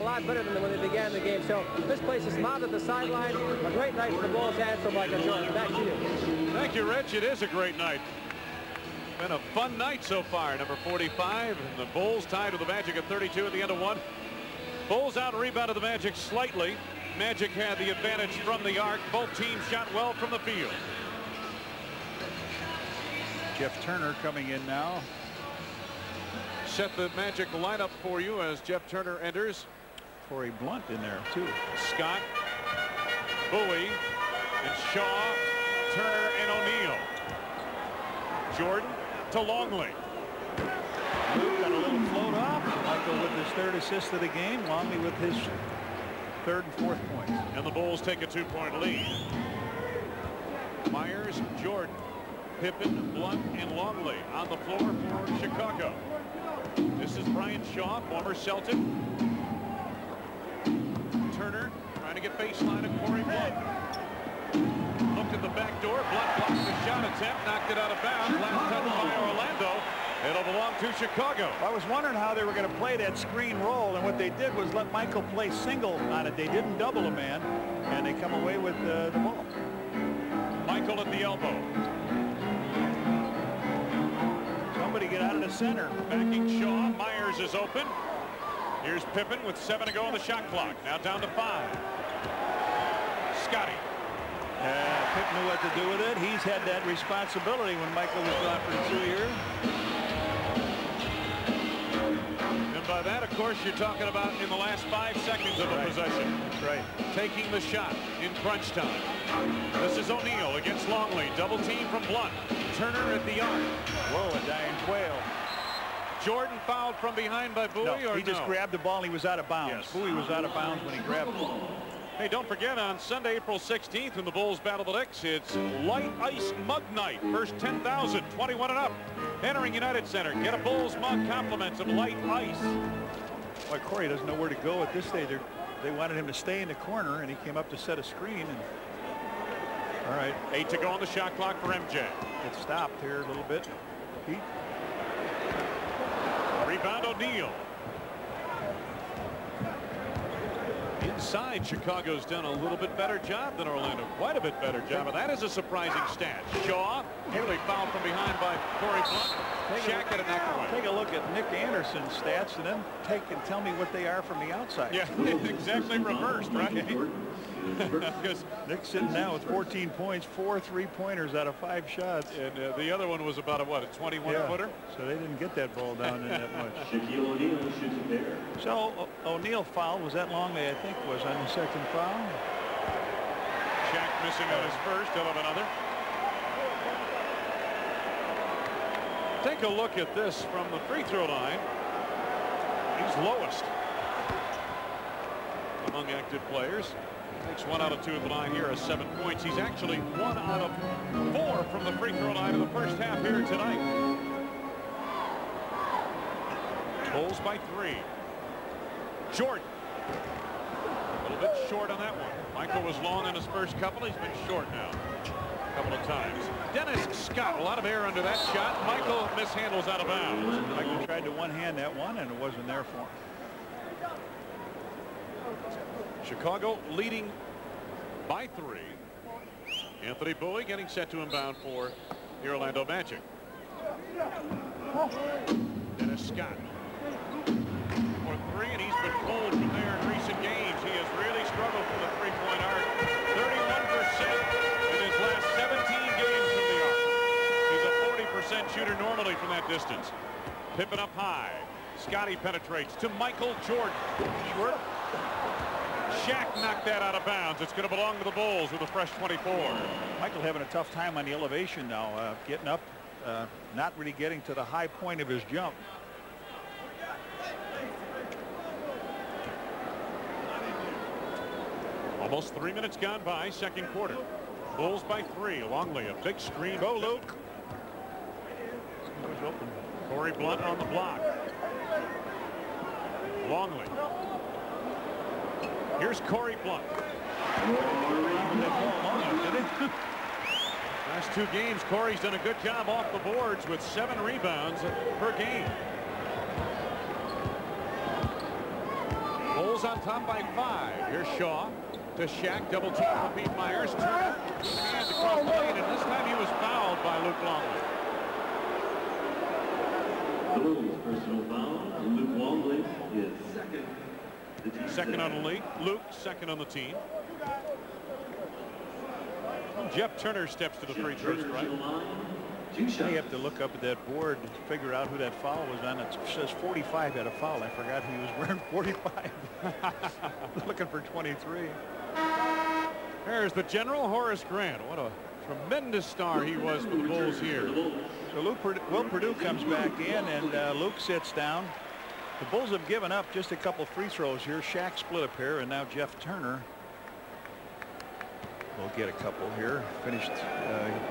A lot better than when they began the game. So this place is mounted the sideline. A great night for the Bulls and for Michael Jordan. Back to you. Thank you, Rich. It is a great night. Been a fun night so far. Number 45, and the Bulls tied with the Magic at 32 at the end of one. Bulls out rebounded the Magic slightly. Magic had the advantage from the arc. Both teams shot well from the field. Jeff Turner coming in now. Set the Magic lineup for you as Jeff Turner enters. Corey Blunt in there too. Scott, Bowie, and Shaw, Turner, and O'Neal. Jordan to Longley. Luke got a little float off. Michael with his third assist of the game. Longley with his third and fourth points. And the Bulls take a 2-point lead. Myers, Jordan, Pippen, Blunt, and Longley on the floor for Chicago. This is Brian Shaw, former Celtic. Turner trying to get baseline of Corey Blunt. Looked at the back door. Blunt blocked the shot attempt, knocked it out of bounds. Last touch by Orlando. It'll belong to Chicago. I was wondering how they were going to play that screen roll, and what they did was let Michael play single on it. They didn't double a man, and they come away with the ball. Michael at the elbow. Somebody get out of the center. Backing Shaw. Myers is open. Here's Pippen with 7 to go on the shot clock. Now down to 5. Scotty. Pippen knew what to do with it. He's had that responsibility when Michael was gone for 2 years. And by that, of course, you're talking about in the last 5 seconds of a possession. That's right. Taking the shot in crunch time. This is O'Neal against Longley. Double team from Blunt. Turner at the arc. Whoa, a dying quail. Jordan fouled from behind by Bowie, or he just grabbed the ball and he was out of bounds. Yes. Bowie was out of bounds when he grabbed it. Hey, don't forget on Sunday, April 16th, when the Bulls battle the Knicks, it's Light Ice Mug Night. First 10,000, 21 and up. Entering United Center. Get a Bulls mug, compliments of Light Ice. Boy, Corey doesn't know where to go at this stage. They wanted him to stay in the corner, and he came up to set a screen. And all right, 8 to go on the shot clock for MJ. It stopped here a little bit. Pete. Rebound O'Neal. Inside, Chicago's done a little bit better job than Orlando. Quite a bit better job, and that is a surprising stat. Shaw nearly fouled from behind by Corey Blunt. Shaq at a neck away. Take a look at Nick Anderson's stats and then tell me what they are from the outside. Yeah, exactly reversed, right? Because Nick's sitting now with 14 points, 4 3-pointers out of 5 shots. And the other one was about a 21-footer? So they didn't get that ball down in that much. So O'Neal fouled. Was that Longley, I think, was on the second foul. Shaq missing on his first. He'll have another. Take a look at this from the free throw line. He's lowest among active players. Takes 1 out of 2 at the line here, 7 points. He's actually 1 out of 4 from the free throw line in the first half here tonight. Bulls by 3. Jordan. A little bit short on that one. Michael was long on his first couple. He's been short now a couple of times. Dennis Scott, a lot of air under that shot. Michael mishandles out of bounds. Michael tried to one-hand that one, and it wasn't there for him. Chicago leading by 3. Anthony Bowie getting set to inbound for the Orlando Magic. Dennis Scott for 3, and he's been cold from there in recent games. He has really struggled from the three-point arc. 31% in his last 17 games from the arc. He's a 40% shooter normally from that distance. Pippen up high. Scotty penetrates to Michael Jordan. Short. Shaq knocked that out of bounds. It's going to belong to the Bulls with a fresh 24. Michael having a tough time on the elevation now, getting up, not really getting to the high point of his jump. Almost 3 minutes gone by, second quarter. Bulls by 3. Longley, a big screen. Go, Luke. Open. Corey Blunt on the block. Longley. Here's Corey Blunt. Last 2 games, Corey's done a good job off the boards with 7 rebounds per game. Bulls Bulls on top by 5. Here's Shaw to Shaq. Double team from Pete Myers. Turner hands across the lane, and this time he was fouled by Luke Longley. The Bulls' personal foul. Luke Longley is second. Second on the league. Luke second on the team. Jeff Turner steps to the free throw strike. You have to look up at that board to figure out who that foul was on. It says 45 had a foul. I forgot he was wearing 45. Looking for 23. There's the general, Horace Grant. What a tremendous star he was for the Bulls here. So Will Perdue comes back in, and Luke sits down. The Bulls have given up just a couple free throws here. Shaq split a pair, and now Jeff Turner will get a couple here. Finished,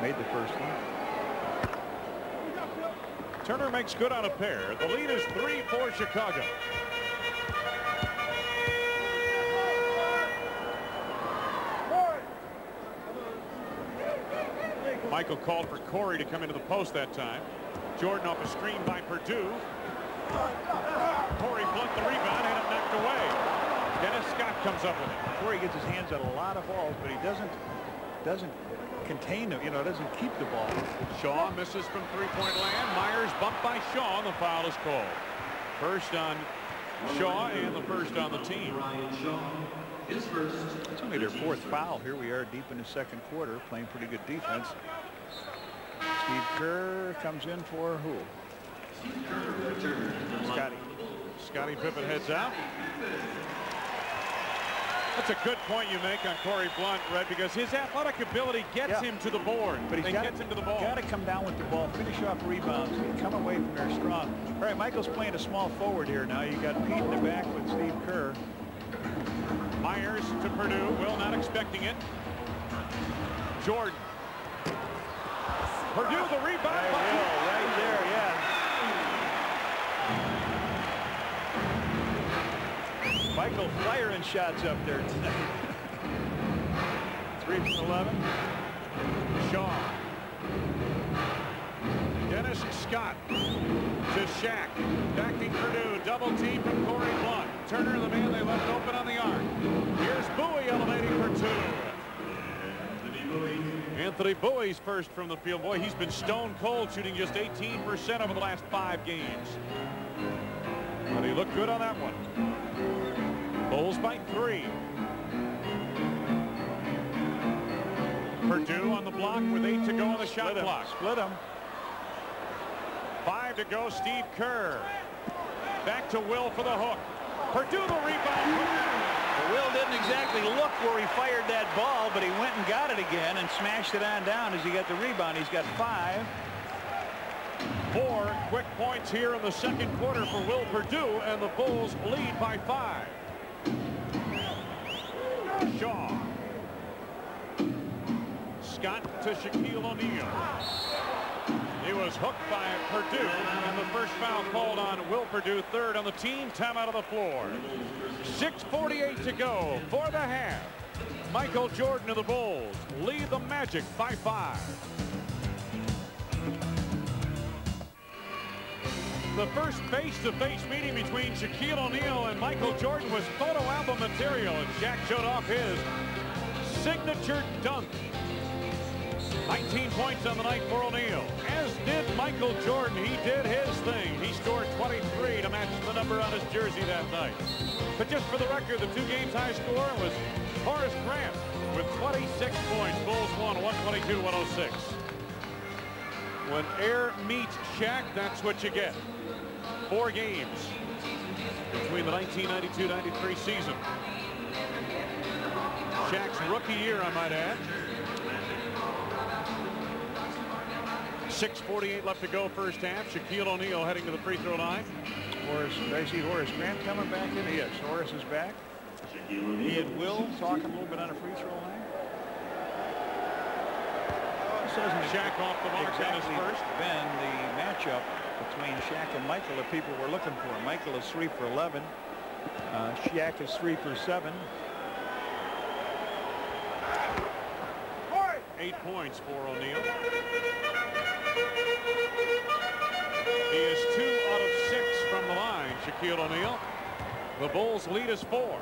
made the first one. Turner makes good on a pair. The lead is 3 for Chicago. Michael called for Corey to come into the post that time. Jordan off a screen by Perdue. Corey Blunt the rebound, and it knocked away. Dennis Scott comes up with it. Corey gets his hands on a lot of balls, but he doesn't contain them, doesn't keep the ball. Shaw misses from three-point land. Myers bumped by Shaw, and the foul is called. First on Shaw and the first on the team. It's only their 4th foul. Here we are deep in the second quarter, playing pretty good defense. Steve Kerr comes in for who? Scotty. Scotty Pippen heads out. That's a good point you make on Corey Blunt, Red, because his athletic ability gets him to the board, but he gets him to the ball. Got to come down with the ball, finish off rebounds, and come away from there strong. All right, Michael's playing a small forward here now. You got Pete in the back with Steve Kerr. Myers to Perdue. Will not expecting it. Jordan. Perdue the rebound. Right there, yeah. Michael firing shots up there tonight. 3 from 11. Shaw. Dennis Scott to Shaq. Backing Perdue. Double team from Corey Blunt. Turner, the man they left open on the arc. Here's Bowie elevating for 2. Anthony Bowie's first from the field. Boy, he's been stone cold, shooting just 18% over the last 5 games. But he looked good on that one. Bulls by 3. Perdue on the block with 8 to go on the shot clock. Split him. 5 to go. Steve Kerr. Back to Will for the hook. Perdue the rebound. Well, Will didn't exactly look where he fired that ball, but he went and got it again and smashed it on down as he got the rebound. He's got 5. 4 quick points here in the second quarter for Will Perdue, and the Bulls lead by 5. Shaw. Scott to Shaquille O'Neal. He was hooked by Perdue, and the first foul called on Will Perdue, 3rd on the team. Time out of the floor. 6:48 to go for the half. Michael Jordan of the Bulls lead the Magic by 5. The first face-to-face meeting between Shaquille O'Neal and Michael Jordan was photo album material, and Shaq showed off his signature dunk. 19 points on the night for O'Neal, as did Michael Jordan. He did his thing. He scored 23 to match the number on his jersey that night. But just for the record, the 2 games high scorer was Horace Grant with 26 points. Bulls won 122-106. When air meets Shaq, that's what you get. 4 games between the 1992-93 season. Shaq's rookie year, I might add. 6:48 left to go first half. Shaquille O'Neal heading to the free throw line. I see Horace Grant coming back in. Yes, Horace is back. He and Will talking a little bit on a free throw line. Shaq off the mark on his first. Been the matchup between Shaq and Michael that people were looking for. Michael is 3 for 11. Shaq is 3 for 7. 8 points for O'Neal. He is 2 out of 6 from the line, Shaquille O'Neal. The Bulls lead is 4.